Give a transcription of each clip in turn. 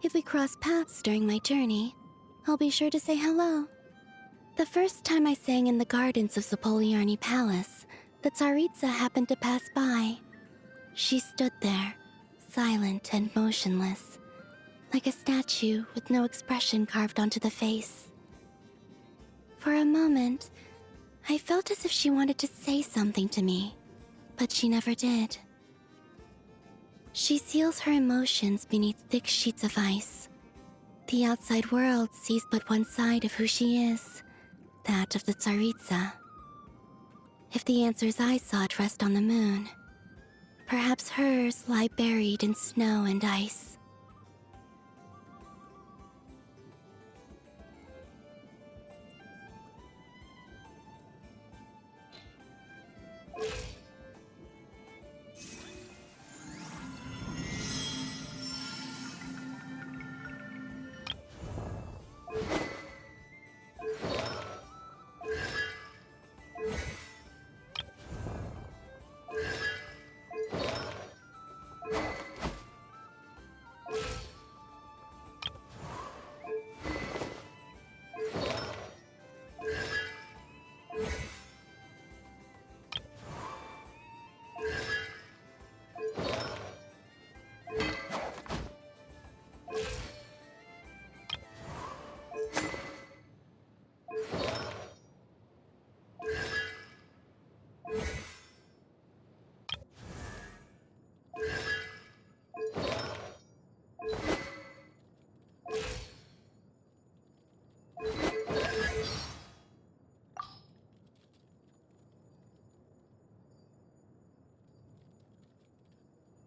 If we cross paths during my journey, I'll be sure to say hello. The first time I sang in the gardens of Zapoliarny Palace, the Tsaritsa happened to pass by. She stood there, silent and motionless, like a statue with no expression carved onto the face. For a moment, I felt as if she wanted to say something to me, but she never did. She seals her emotions beneath thick sheets of ice. The outside world sees but one side of who she is, that of the Tsaritsa. If the answers I sought rest on the moon, perhaps hers lie buried in snow and ice.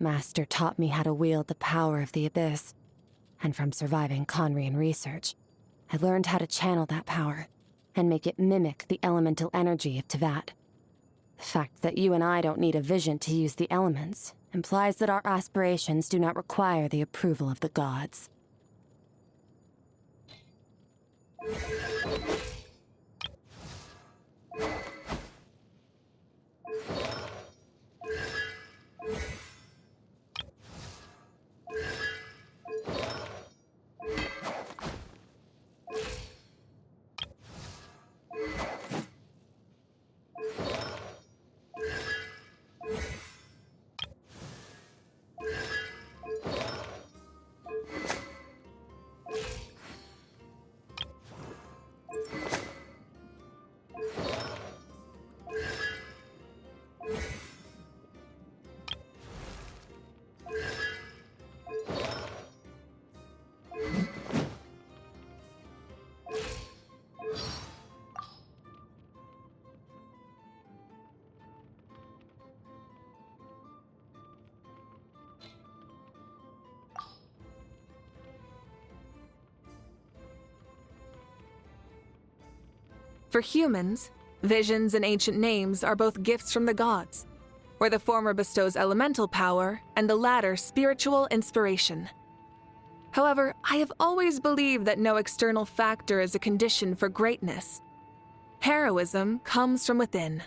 Master taught me how to wield the power of the Abyss, and from surviving Conrian research, I learned how to channel that power and make it mimic the elemental energy of Teyvat. The fact that you and I don't need a vision to use the elements implies that our aspirations do not require the approval of the gods. For humans, visions and ancient names are both gifts from the gods, where the former bestows elemental power and the latter spiritual inspiration. However, I have always believed that no external factor is a condition for greatness. Heroism comes from within.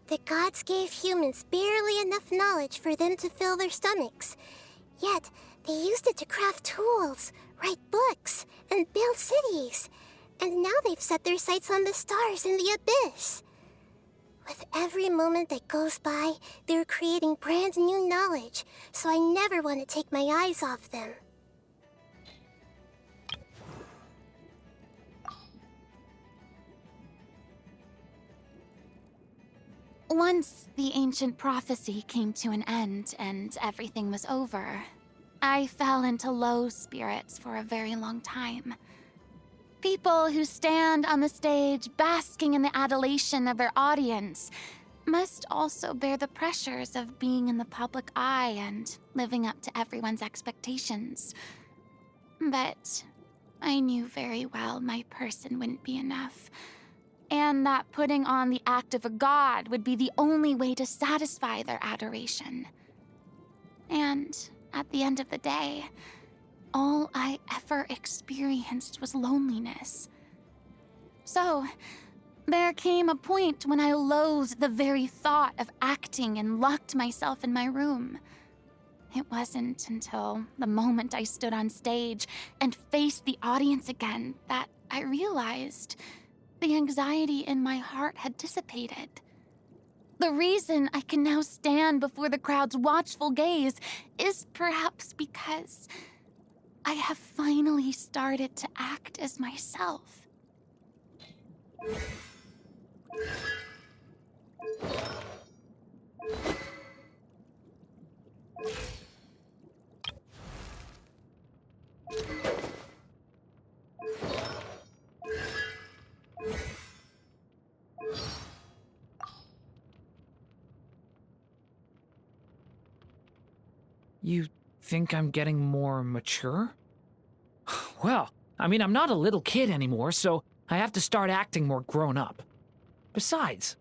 The gods gave humans barely enough knowledge for them to fill their stomachs. Yet, they used it to craft tools, write books, and build cities. And now they've set their sights on the stars in the abyss. With every moment that goes by, they're creating brand new knowledge, so I never want to take my eyes off them. Once the ancient prophecy came to an end and everything was over, I fell into low spirits for a very long time. People who stand on the stage basking in the adulation of their audience must also bear the pressures of being in the public eye and living up to everyone's expectations. But I knew very well my person wouldn't be enough, and that putting on the act of a god would be the only way to satisfy their adoration. And at the end of the day, all I ever experienced was loneliness. So, there came a point when I loathed the very thought of acting and locked myself in my room. It wasn't until the moment I stood on stage and faced the audience again that I realized the anxiety in my heart had dissipated. The reason I can now stand before the crowd's watchful gaze is perhaps because I have finally started to act as myself. You think I'm getting more mature? Well, I mean, I'm not a little kid anymore, so I have to start acting more grown up. Besides,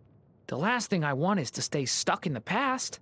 the last thing I want is to stay stuck in the past.